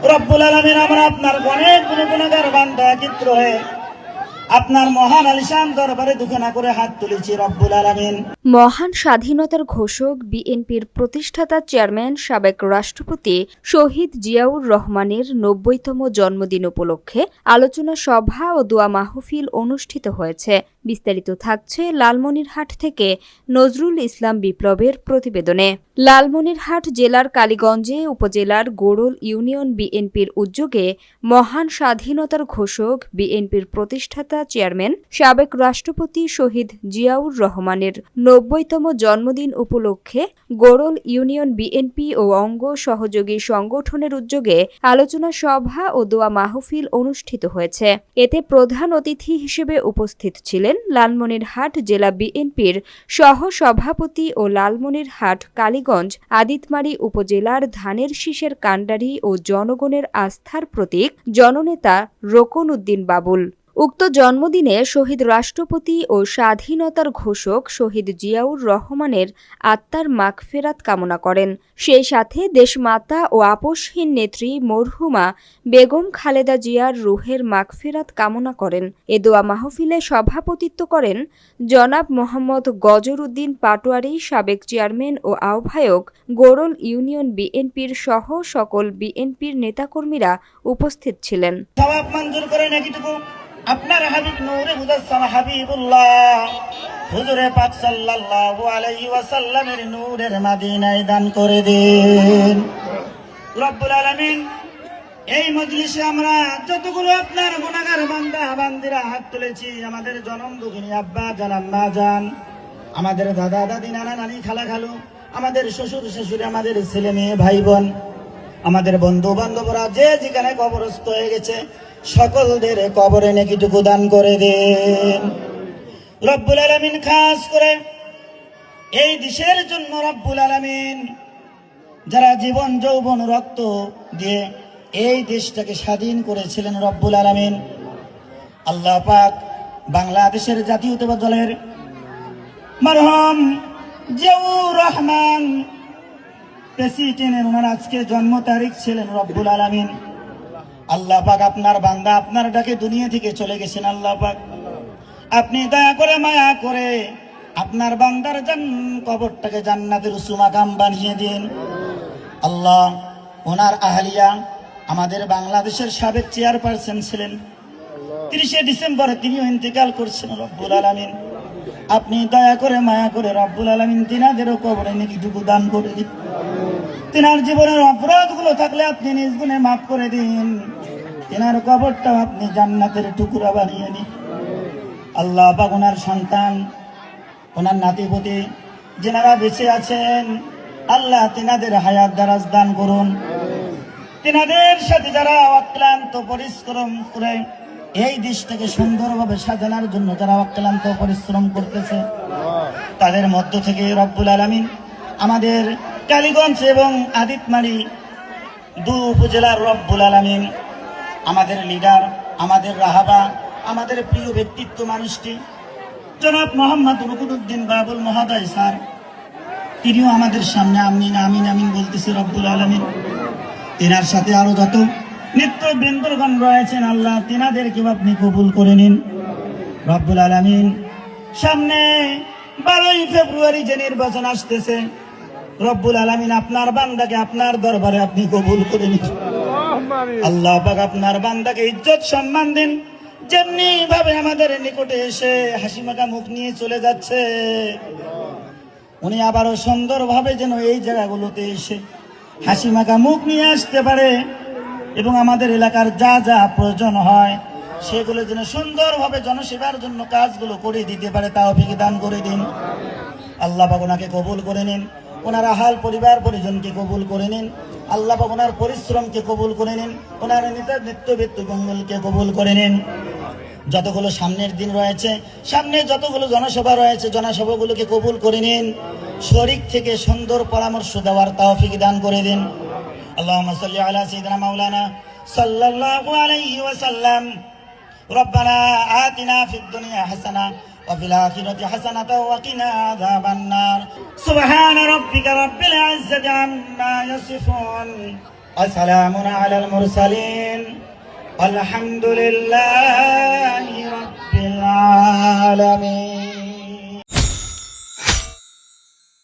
রব্বুল আলামিন আমরা আপনার অনেক গুণাগার বান্দা একত্র হয়ে আপনার মহান আলিশান দরবারে দুঃখ না করে হাত তুলেছি রব্বুল আলামিন। মহান স্বাধীনতার ঘোষক বিএনপির প্রতিষ্ঠাতা চেয়ারম্যান সাবেক রাষ্ট্রপতি শহীদ জিয়াউর রহমানের ৯০তম জন্মদিন উপলক্ষে আলোচনা সভা ও দোয়া মাহফিল অনুষ্ঠিত হয়েছে। বিস্তারিত থাকছে লালমনিরহাট থেকে নজরুল ইসলাম বিপ্লবের প্রতিবেদনে। লালমনিরহাট জেলার কালীগঞ্জে উপজেলার গোড়ল ইউনিয়ন বিএনপির উদ্যোগে মহান স্বাধীনতার ঘোষক বিএনপির প্রতিষ্ঠাতা চেয়ারম্যান সাবেক রাষ্ট্রপতি শহীদ জিয়াউর রহমানের ৯০তম জন্মদিন উপলক্ষে গোড়ল ইউনিয়ন বিএনপি ও অঙ্গ সহযোগী সংগঠনের উদ্যোগে আলোচনা সভা ও দোয়া মাহফিল অনুষ্ঠিত হয়েছে। এতে প্রধান অতিথি হিসেবে উপস্থিত ছিলেন লালমনিরহাট জেলা বিএনপির সহ-সভাপতি ও লালমনিরহাট কালীগঞ্জ আদিতমারী উপজেলার ধানের শীষের কাণ্ডারি ও জনগণের আস্থার প্রতীক জননেতা রোকন উদ্দিন বাবুল। উক্ত জন্মদিনে শহীদ রাষ্ট্রপতি ও স্বাধীনতার ঘোষক শহীদ জিয়াউর রহমানের আত্মার মাগফেরাত কামনা করেন। সেই সাথে দেশমাতা ও আপসহীন নেত্রী মরহুমা বেগম খালেদা জিয়ার রুহের মাগফেরাত কামনা করেন। এ দোয়া মাহফিলে সভাপতিত্ব করেন জনাব মোহাম্মদ গজর উদ্দিন পাটোয়ারী, সাবেক চেয়ারম্যান ও আহ্বায়ক, গোড়ল ইউনিয়ন বিএনপির সহ সকল বিএনপির নেতাকর্মীরা উপস্থিত ছিলেন। সওয়াব মঞ্জুর করেন এটুকু আপনার হাবিব নূরে মুজাসসাম হাবিবুল্লাহ হুজুরে পাক সাল্লাল্লাহু আলাইহি ওয়াসাল্লামের নূরের মদিনায় দান করে দিন রব্বুল আলামিন। এই মজলিসে আমরা যতগুলো আপনার গুনাহগার বান্দা বান্দিরা হাত তুলেছি, আমাদের জনম দুঃখিনী আব্বা জান আম্মা জান, আমাদের দাদা দাদি নানা নানি খালা খালু, আমাদের শ্বশুর শাশুড়ি, আমাদের ছেলে মেয়ে ভাই বোন, আমাদের বন্ধু বান্ধবরা যে যেখানে কবরস্থ হয়ে গেছে সকলদের কবরে নেকিটুকু দান করে দেন রব্বুল আলামিন। খাস করে এই দেশের জন্য রব্বুল আলামিন যারা জীবন যৌবন রক্ত দিয়ে এই দেশটাকে স্বাধীন করেছিলেন রব্বুল আলামিন, আল্লাহ পাক বাংলাদেশের জাতীয়তাবাদী দলের মরহুম জিয়াউর রহমান প্রেসিডেন্টের ওনার আজকে জন্ম তারিখ ছিলেন রব্বুল আলামিন। আল্লাহ পাক আপনার বান্দা আপনার ডাকে দুনিয়া থেকে চলে গেছেন। আল্লাহ পাক আপনি দয়া করে মায়া করে আপনার বান্দার কবরটাকে জান্নাতের উঁচু মাকাম বানিয়ে দিন আল্লাহ। ওনার আহলিয়া আমাদের বাংলাদেশের সাবেক চেয়ারপারসন ছিলেন, 30শে ডিসেম্বরে তিনিও ইন্তেকাল করছেন রব্বুল আলামিন। আপনি দয়া করে মায়া করে রব্বুল আলামিন তিনাদেরও কবরে নেকিটুকু দান করে দিন। তিনার জীবনের অপরাধগুলো থাকলে আপনি নিজ গুণে মাফ করে দিন। তিনার কবরটাও আপনি জান্নাতের টুকরা বানিয়ে দিন আল্লাহ পাক। ওনার সন্তান, ওনার নাতিপতি যেনারা বেঁচে আছেন আল্লাহ তিনাদের হায়াত দারাজ দান করুন। তিনাদের সাথে যারা অক্লান্ত পরিশ্রম করে এই দেশটাকে সুন্দরভাবে সাজানোর জন্য যারা অক্লান্ত পরিশ্রম করতেছে তাদের মধ্য থেকে রব্বুল আলামিন আমাদের কালীগঞ্জ এবং আদিতমারী দুই উপজেলার রব্বুল আলামিন আমাদের লিডার, আমাদের রাহাবা, আমাদের প্রিয় ব্যক্তিত্ব মানুষটি জনাব মোহাম্মদ রুকন উদ্দিন বাবুল মহোদয় স্যার, তিনিও আমাদের সামনে আমিন আমিন আমিন বলতেছে রব্বুল আলামিন। তেনার সাথে আরো যত নেতৃবৃন্দগণ রয়েছেন আল্লাহ তেনাদেরকে আপনি কবুল করে নিন রব্বুল আলামিন। সামনে 12ই ফেব্রুয়ারি যে নির্বাচন আসতেছে রব্বুল আলামিন আপনার বান্দাকে আপনার দরবারে আপনি কবুল করে নিন আল্লাহ পাক। আপনার বান্দাকে ইজ্জত সম্মান দিন, যেমনি ভাবে আমাদের নিকটে এসে হাসি মাখা মুখ নিয়ে চলে যাচ্ছে উনি আবারও সুন্দরভাবে যেন এই জায়গাগুলোতে এসে হাসি মাখা মুখ নিয়ে আসতে পারে এবং আমাদের এলাকার যা যা প্রয়োজন হয় সেগুলো যেন সুন্দরভাবে জনসেবার জন্য কাজগুলো করে দিতে পারে তৌফিক দান করে দিন আল্লাহ পাক। ওনাকে কবুল করে নিন, ওনার আহাল পরিবার পরিজনকে কবুল করে নিন আল্লাহ পাক। ওনার পরিশ্রমকে কবুল করে নিন, ওনার নিত্য মঙ্গলকে কবুল করে নিন। যতগুলো সামনের দিন রয়েছে, সামনে যতগুলো জনসভা রয়েছে জনসভাগুলোকে কবুল করে নিন। শরীক থেকে সুন্দর পরামর্শ দেওয়ার তৌফিক দান করে দিন। আল্লাহুম্মা সাল্লি আলা সাইয়্যিদিনা মাওলানা সাল্লাল্লাহু আলাইহি ওয়াসাল্লাম। রব্বানা আতিনা ফিদ দুনিয়া হাসানা ওয়া ফিল আখিরাতি হাসানাতাও ওয়া কিনা আযাবান নার। সুবহানা রাব্বিকা রাব্বিল ইজ্জাতি আম্মা ইয়াসিফুন আসসালামু আলাল মুরসালিন আলহামদুলিল্লাহ